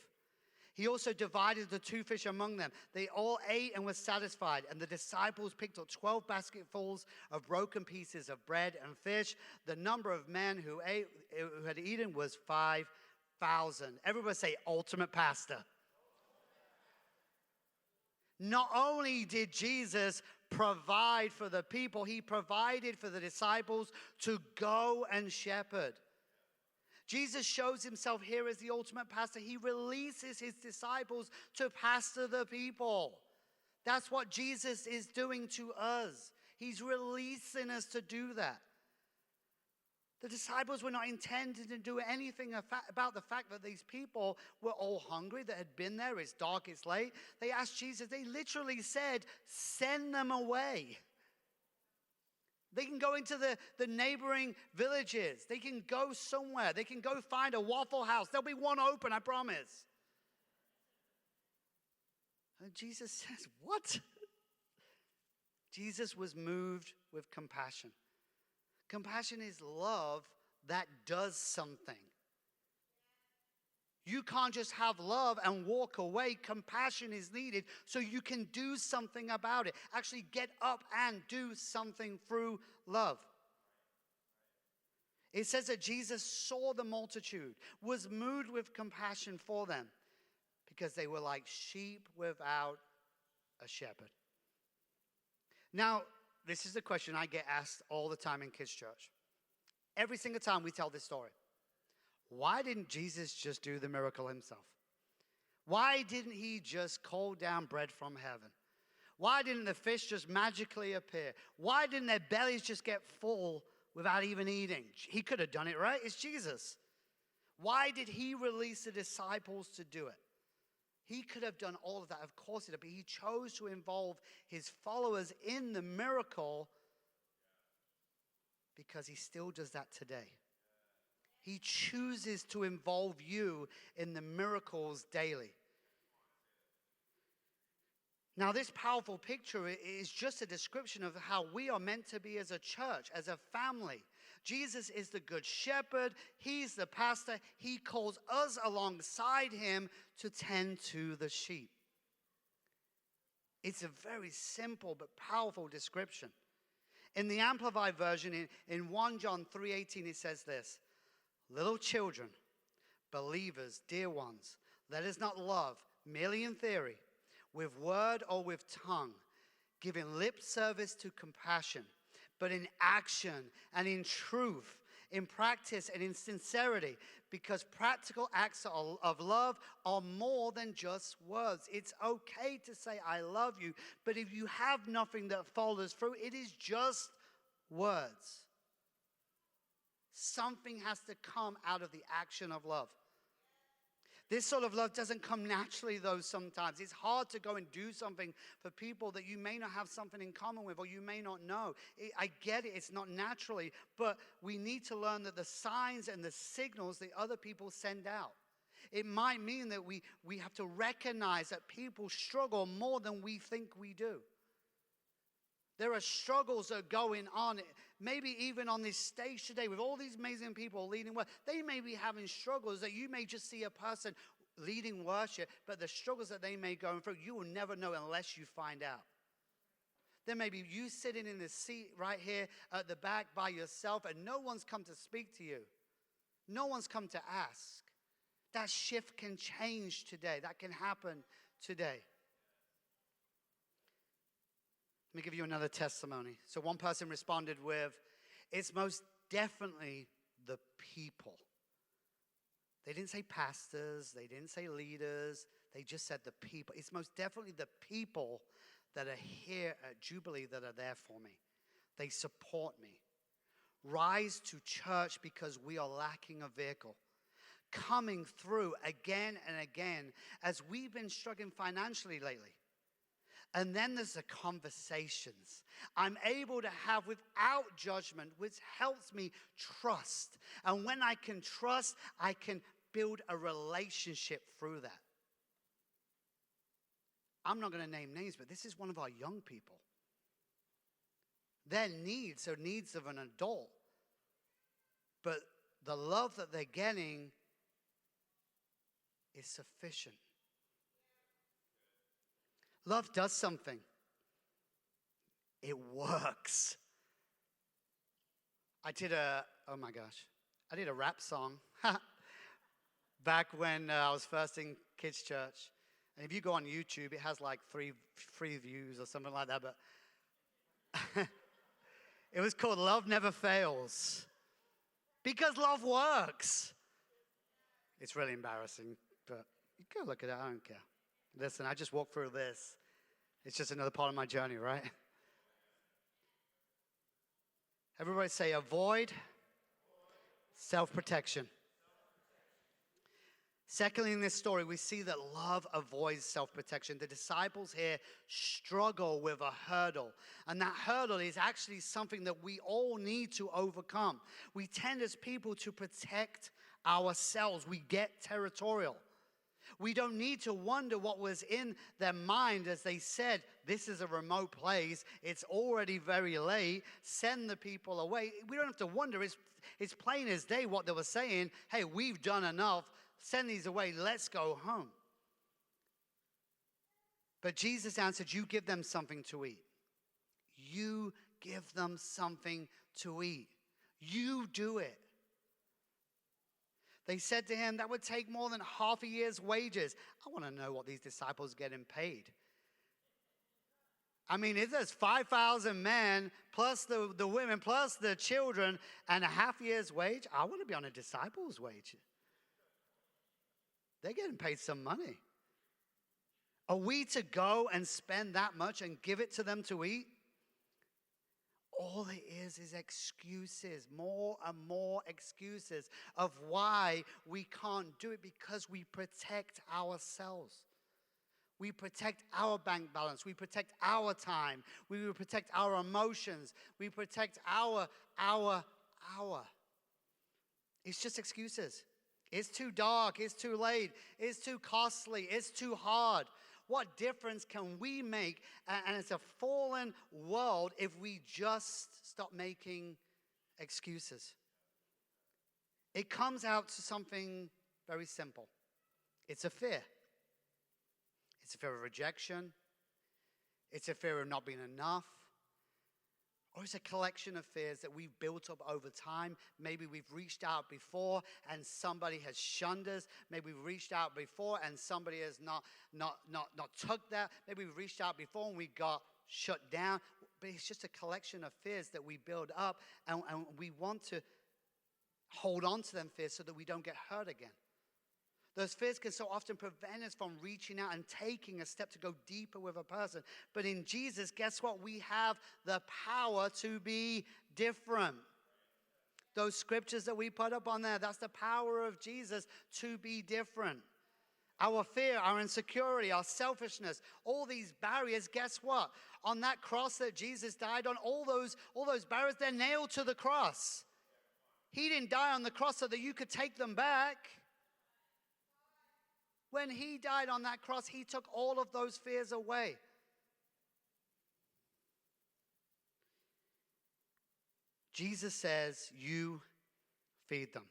He also divided the 2 fish among them. They all ate and were satisfied. And the disciples picked up 12 basketfuls of broken pieces of bread and fish. The number of men who had eaten was 5,000. Everybody say, ultimate pastor. Not only did Jesus provide for the people, he provided for the disciples to go and shepherd. Jesus shows himself here as the ultimate pastor. He releases his disciples to pastor the people. That's what Jesus is doing to us. He's releasing us to do that. The disciples were not intended to do anything about the fact that these people were all hungry, that had been there. It's dark, it's late. They asked Jesus, they literally said, send them away. They can go into the neighboring villages. They can go somewhere. They can go find a Waffle House. There'll be one open, I promise. And Jesus says, what? Jesus was moved with compassion. Compassion is love that does something. You can't just have love and walk away. Compassion is needed so you can do something about it. Actually get up and do something through love. It says that Jesus saw the multitude, was moved with compassion for them because they were like sheep without a shepherd. Now, this is the question I get asked all the time in kids' church. Every single time we tell this story. Why didn't Jesus just do the miracle himself? Why didn't he just call down bread from heaven? Why didn't the fish just magically appear? Why didn't their bellies just get full without even eating? He could have done it, right? It's Jesus. Why did he release the disciples to do it? He could have done all of that. Of course he did. But he chose to involve his followers in the miracle because he still does that today. He chooses to involve you in the miracles daily. Now, this powerful picture is just a description of how we are meant to be as a church, as a family. Jesus is the good shepherd. He's the pastor. He calls us alongside him to tend to the sheep. It's a very simple but powerful description. In the Amplified version, in 1 John 3:18, it says this: little children, believers, dear ones, let us not love merely in theory, with word or with tongue, giving lip service to compassion, but in action and in truth, in practice and in sincerity, because practical acts of love are more than just words. It's okay to say, I love you, but if you have nothing that follows through, it is just words. Something has to come out of the action of love. This sort of love doesn't come naturally, though, sometimes. It's hard to go and do something for people that you may not have something in common with or you may not know. I get it. It's not naturally. But we need to learn that the signs and the signals that other people send out. It might mean that we have to recognize that people struggle more than we think we do. There are struggles that are going on, maybe even on this stage today with all these amazing people leading worship. They may be having struggles that you may just see a person leading worship, but the struggles that they may go through, you will never know unless you find out. There may be you sitting in the seat right here at the back by yourself and no one's come to speak to you. No one's come to ask. That shift can change today. That can happen today. Let me give you another testimony. So one person responded with, it's most definitely the people. They didn't say pastors. They didn't say leaders. They just said the people. It's most definitely the people that are here at Jubilee that are there for me. They support me. Rise to church because we are lacking a vehicle. Coming through again and again as we've been struggling financially lately. And then there's the conversations I'm able to have without judgment, which helps me trust. And when I can trust, I can build a relationship through that. I'm not going to name names, but this is one of our young people. Their needs are needs of an adult. But the love that they're getting is sufficient. Love does something. It works. I did a rap song back when I was first in kids' church. And if you go on YouTube, it has like three views or something like that. But it was called Love Never Fails. Because love works. It's really embarrassing, but you go look at it. I don't care. Listen, I just walked through this. It's just another part of my journey, right? Everybody say avoid self-protection. Secondly, in this story, we see that love avoids self-protection. The disciples here struggle with a hurdle. And that hurdle is actually something that we all need to overcome. We tend as people to protect ourselves. We get territorial. We don't need to wonder what was in their mind as they said, this is a remote place. It's already very late. Send the people away. We don't have to wonder. It's plain as day what they were saying. Hey, we've done enough. Send these away. Let's go home. But Jesus answered, you give them something to eat. You give them something to eat. You do it. They said to him, that would take more than half a year's wages. I want to know what these disciples are getting paid. I mean, if there's 5,000 men, plus the women, plus the children, and a half year's wage, I want to be on a disciple's wage. They're getting paid some money. Are we to go and spend that much and give it to them to eat? All it is excuses, more and more excuses of why we can't do it, because we protect ourselves. We protect our bank balance. We protect our time. We protect our emotions. We protect our. It's just excuses. It's too dark. It's too late. It's too costly. It's too hard. What difference can we make? And it's a fallen world if we just stop making excuses. It comes out to something very simple. It's a fear. It's a fear of rejection. It's a fear of not being enough. Or it's a collection of fears that we've built up over time. Maybe we've reached out before and somebody has shunned us. Maybe we've reached out before and somebody has not took that. Maybe we've reached out before and we got shut down. But it's just a collection of fears that we build up, and we want to hold on to them fears so that we don't get hurt again. Those fears can so often prevent us from reaching out and taking a step to go deeper with a person. But in Jesus, guess what? We have the power to be different. Those scriptures that we put up on there, that's the power of Jesus to be different. Our fear, our insecurity, our selfishness, all these barriers, guess what? On that cross that Jesus died on, all those barriers, they're nailed to the cross. He didn't die on the cross so that you could take them back. When he died on that cross, he took all of those fears away. Jesus says, you feed them.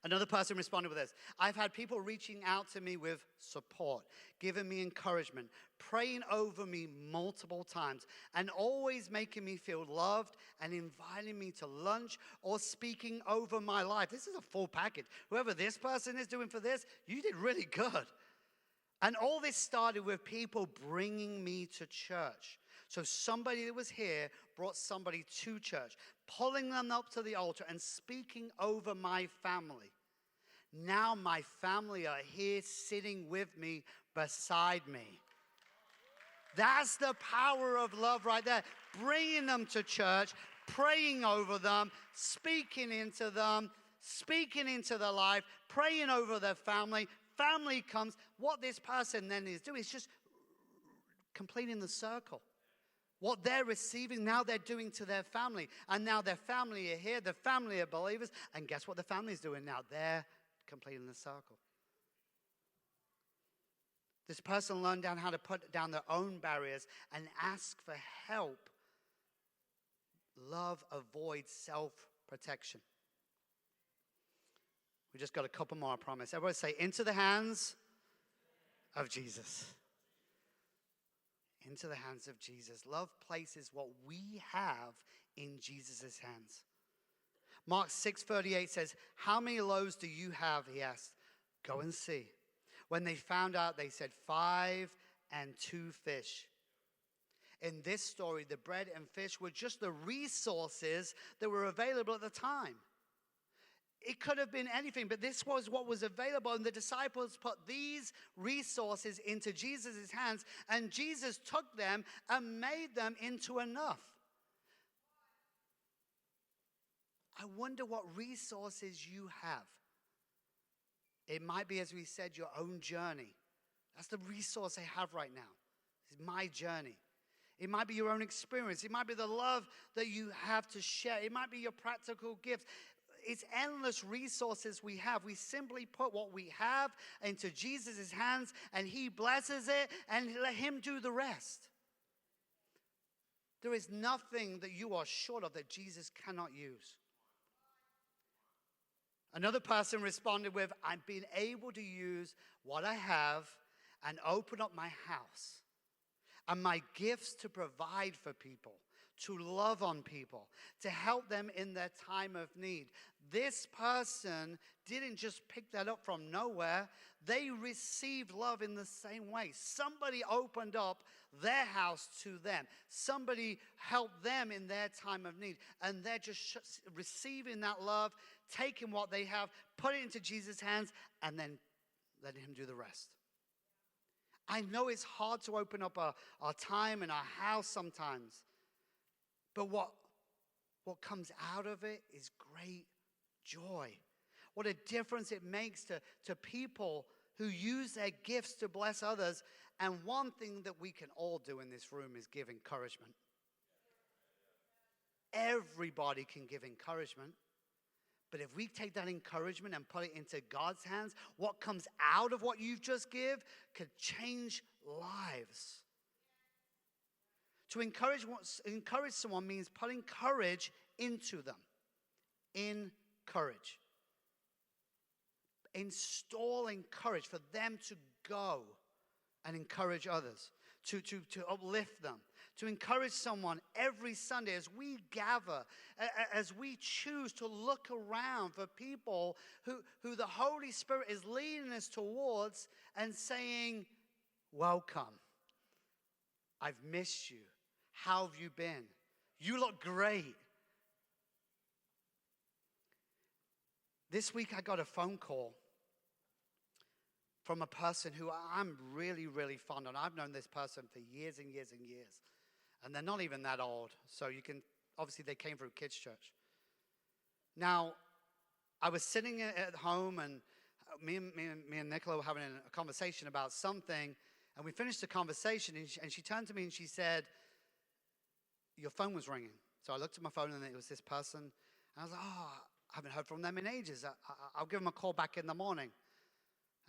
Another person responded with this. I've had people reaching out to me with support, giving me encouragement, praying over me multiple times, and always making me feel loved and inviting me to lunch or speaking over my life. This is a full package. Whoever this person is doing for this, you did really good. And all this started with people bringing me to church. So somebody that was here brought somebody to church, pulling them up to the altar and speaking over my family. Now my family are here sitting with me, beside me. That's the power of love right there. Bringing them to church, praying over them, speaking into their life, praying over their family. Family comes. What this person then is doing is just completing the circle. What they're receiving, now they're doing to their family. And now their family are here, the family are believers. And guess what the family is doing now? They're completing the circle. This person learned down how to put down their own barriers and ask for help. Love avoids self-protection. We just got a couple more, I promise. Everybody say, into the hands of Jesus. Into the hands of Jesus. Love places what we have in Jesus' hands. Mark 6:38 says, how many loaves do you have? He asked. Go and see. When they found out, they said 5 and 2 fish. In this story, the bread and fish were just the resources that were available at the time. It could have been anything, but this was what was available. And the disciples put these resources into Jesus' hands, and Jesus took them and made them into enough. I wonder what resources you have. It might be, as we said, your own journey. That's the resource I have right now. It's my journey. It might be your own experience. It might be the love that you have to share. It might be your practical gifts. It's endless resources we have. We simply put what we have into Jesus' hands, and he blesses it, and let him do the rest. There is nothing that you are short of that Jesus cannot use. Another person responded with, I've been able to use what I have and open up my house and my gifts to provide for people, to love on people, to help them in their time of need. This person didn't just pick that up from nowhere. They received love in the same way. Somebody opened up their house to them. Somebody helped them in their time of need. And they're just receiving that love, taking what they have, put it into Jesus' hands, and then letting him do the rest. I know it's hard to open up our time in our house sometimes. But what comes out of it is great joy. What a difference it makes to people who use their gifts to bless others. And one thing that we can all do in this room is give encouragement. Everybody can give encouragement. But if we take that encouragement and put it into God's hands, what comes out of what you've just give could change lives. To encourage someone means putting courage into them. Encourage. Installing courage for them to go and encourage others, to uplift them, to encourage someone every Sunday as we gather, as we choose to look around for people who the Holy Spirit is leading us towards and saying, welcome. I've missed you. How have you been? You look great. This week I got a phone call from a person who I'm really, really fond of. I've known this person for years and years and years. And they're not even that old. So you can, obviously they came from kids' church. Now, I was sitting at home, and me and Nicola were having a conversation about something. And we finished the conversation, and she turned to me and she said, your phone was ringing. So I looked at my phone, and it was this person. And I was like, I haven't heard from them in ages. I'll give them a call back in the morning.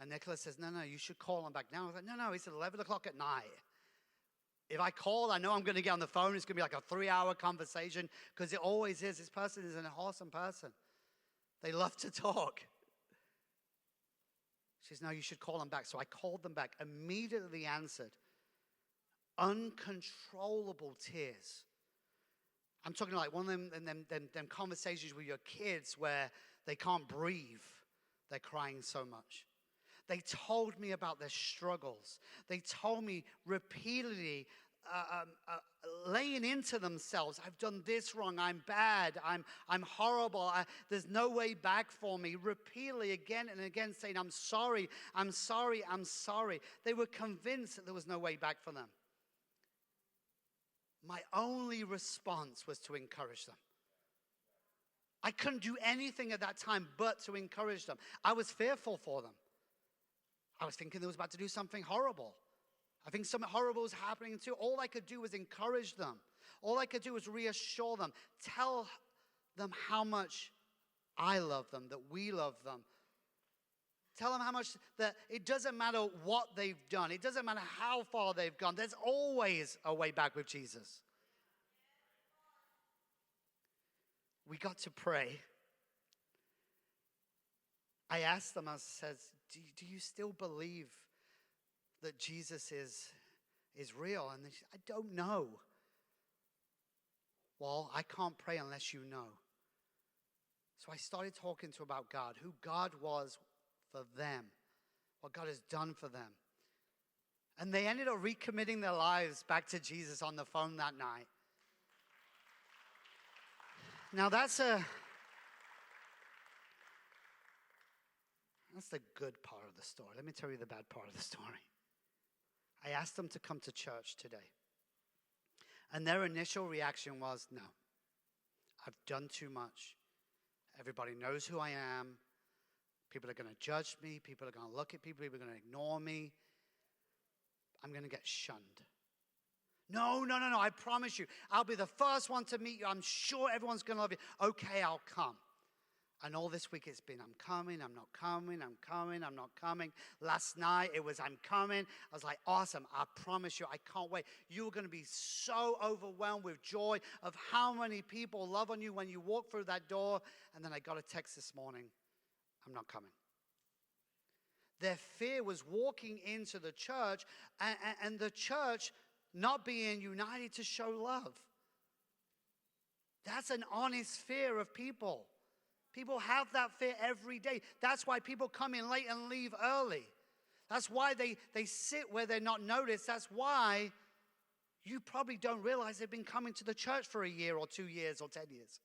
And Nicholas says, no, you should call them back now. I was like, no, it's at 11 o'clock at night. If I call, I know I'm going to get on the phone. It's going to be like a 3-hour conversation, because it always is. This person is an awesome person. They love to talk. She says, no, you should call them back. So I called them back. Immediately answered. Uncontrollable tears. I'm talking like one of them conversations with your kids where they can't breathe. They're crying so much. They told me about their struggles. They told me repeatedly, laying into themselves, I've done this wrong, I'm bad, I'm horrible, there's no way back for me. Repeatedly, again and again, saying, I'm sorry, I'm sorry, I'm sorry. They were convinced that there was no way back for them. my only response was to encourage them. I couldn't do anything at that time but to encourage them. I was fearful for them. I was thinking they was about to do something horrible. I think something horrible was happening too. All I could do was encourage them. All I could do was reassure them, tell them how much I love them, that we love them. Tell them how much that it doesn't matter what they've done. It doesn't matter how far they've gone. There's always a way back with Jesus. We got to pray. I asked them, I said, do you still believe that Jesus is real? And they said, I don't know. Well, I can't pray unless you know. So I started talking to them about God, who God was for them, what God has done for them. And they ended up recommitting their lives back to Jesus on the phone that night. Now that's the good part of the story. Let me tell you the bad part of the story. I asked them to come to church today. And their initial reaction was, no, I've done too much. Everybody knows who I am. People are going to judge me. People are going to look at people. People are going to ignore me. I'm going to get shunned. No, I promise you. I'll be the first one to meet you. I'm sure everyone's going to love you. Okay, I'll come. And all this week it's been, I'm coming, I'm not coming, I'm coming, I'm not coming. Last night it was, I'm coming. I was like, awesome, I promise you, I can't wait. You're going to be so overwhelmed with joy of how many people love on you when you walk through that door. And then I got a text this morning, I'm not coming. Their fear was walking into the church and the church not being united to show love. That's an honest fear of people. People have that fear every day. That's why people come in late and leave early. That's why they sit where they're not noticed. That's why you probably don't realize they've been coming to the church for a year or 2 years or 10 years.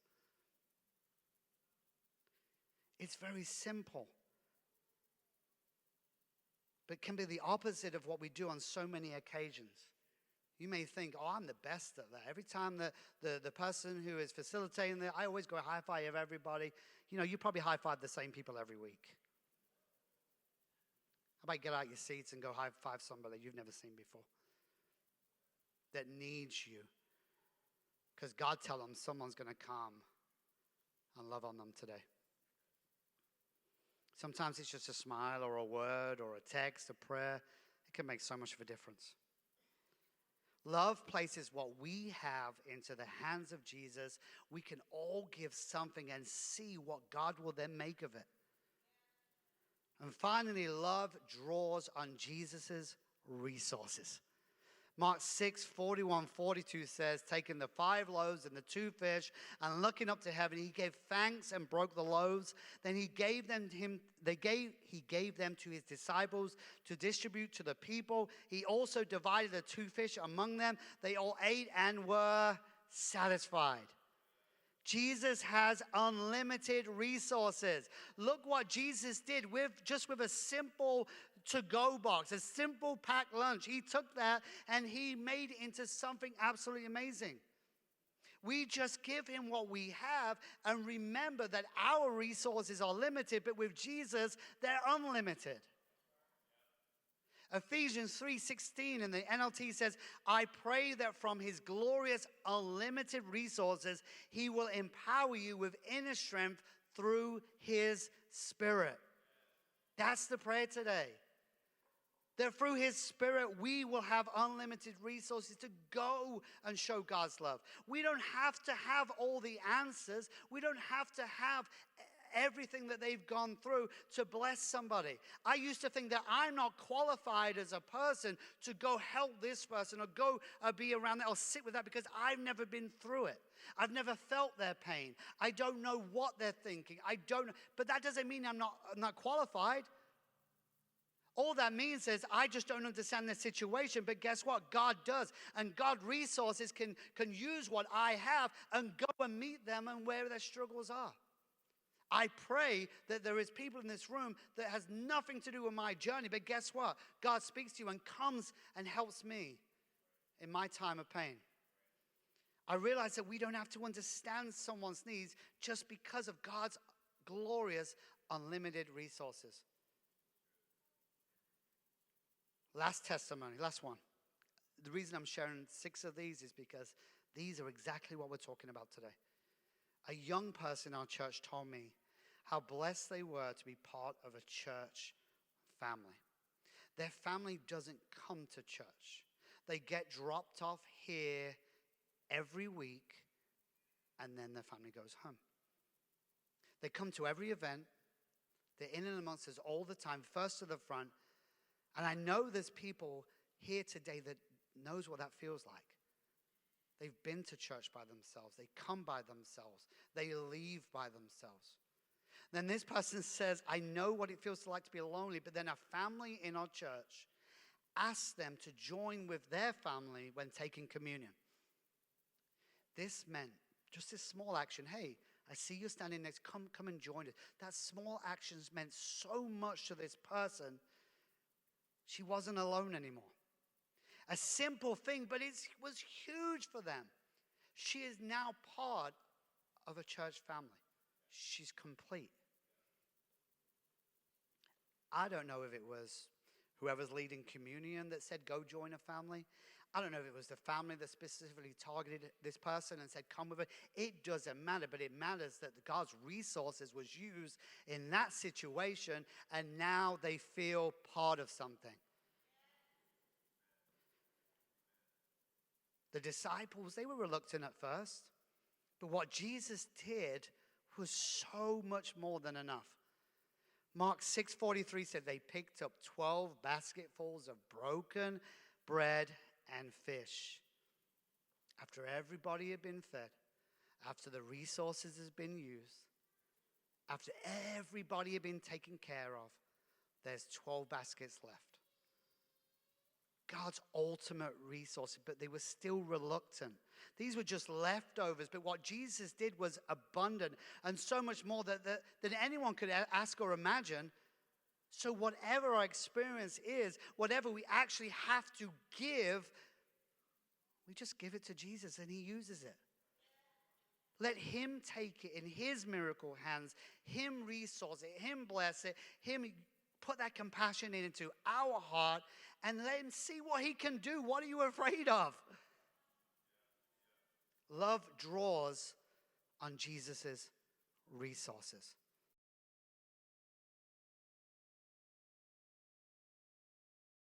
It's very simple. But can be the opposite of what we do on so many occasions. You may think, oh, I'm the best at that. Every time the person who is facilitating that, I always go high-five everybody. You know, you probably high-five the same people every week. How about get out your seats and go high-five somebody you've never seen before that needs you? Because God tell them someone's going to come and love on them today. Sometimes it's just a smile or a word or a text, a prayer. It can make so much of a difference. Love places what we have into the hands of Jesus. We can all give something and see what God will then make of it. And finally, love draws on Jesus' resources. Mark 6:41-42 says, taking the 5 loaves and the 2 fish and looking up to heaven, he gave thanks and broke the loaves. Then he gave them to his disciples to distribute to the people. He also divided the 2 fish among them. They all ate and were satisfied. Jesus has unlimited resources. Look what Jesus did with a simple to-go box, a simple packed lunch. He took that and he made it into something absolutely amazing. We just give him what we have and remember that our resources are limited, but with Jesus, they're unlimited. Ephesians 3:16 in the NLT says, I pray that from his glorious unlimited resources, he will empower you with inner strength through his Spirit. That's the prayer today. That through his Spirit, we will have unlimited resources to go and show God's love. We don't have to have all the answers. We don't have to have everything that they've gone through to bless somebody. I used to think that I'm not qualified as a person to go help this person or go be around that or sit with that because I've never been through it. I've never felt their pain. I don't know what they're thinking. I don't know. But that doesn't mean I'm not qualified. All that means is I just don't understand the situation. But guess what? God does. And God resources can use what I have and go and meet them and where their struggles are. I pray that there is people in this room that has nothing to do with my journey. But guess what? God speaks to you and comes and helps me in my time of pain. I realize that we don't have to understand someone's needs just because of God's glorious, unlimited resources. Last testimony, last one. The reason I'm sharing 6 of these is because these are exactly what we're talking about today. A young person in our church told me how blessed they were to be part of a church family. Their family doesn't come to church. They get dropped off here every week, and then their family goes home. They come to every event. They're in and amongst us all the time, first to the front. And I know there's people here today that knows what that feels like. They've been to church by themselves. They come by themselves. They leave by themselves. Then this person says, I know what it feels like to be lonely, but then a family in our church asks them to join with their family when taking communion. This meant just this small action. Hey, I see you standing next. Come and join us. That small actions meant so much to this person. She wasn't alone anymore. A simple thing, but it was huge for them. She is now part of a church family. She's complete. I don't know if it was whoever's leading communion that said, go join a family. I don't know if it was the family that specifically targeted this person and said, come with it. It doesn't matter, but it matters that God's resources was used in that situation, and now they feel part of something. The disciples, they were reluctant at first, but what Jesus did was so much more than enough. Mark 6:43 said they picked up 12 basketfuls of broken bread and fish. After everybody had been fed, after the resources had been used, after everybody had been taken care of, there's 12 baskets left. God's ultimate resources, but they were still reluctant. These were just leftovers, but what Jesus did was abundant and so much more than anyone could ask or imagine. So whatever our experience is, whatever we actually have to give, we just give it to Jesus and he uses it. Let him take it in his miracle hands, him resource it, him bless it, him put that compassion into our heart, and let him see what he can do. What are you afraid of? Love draws on Jesus' resources.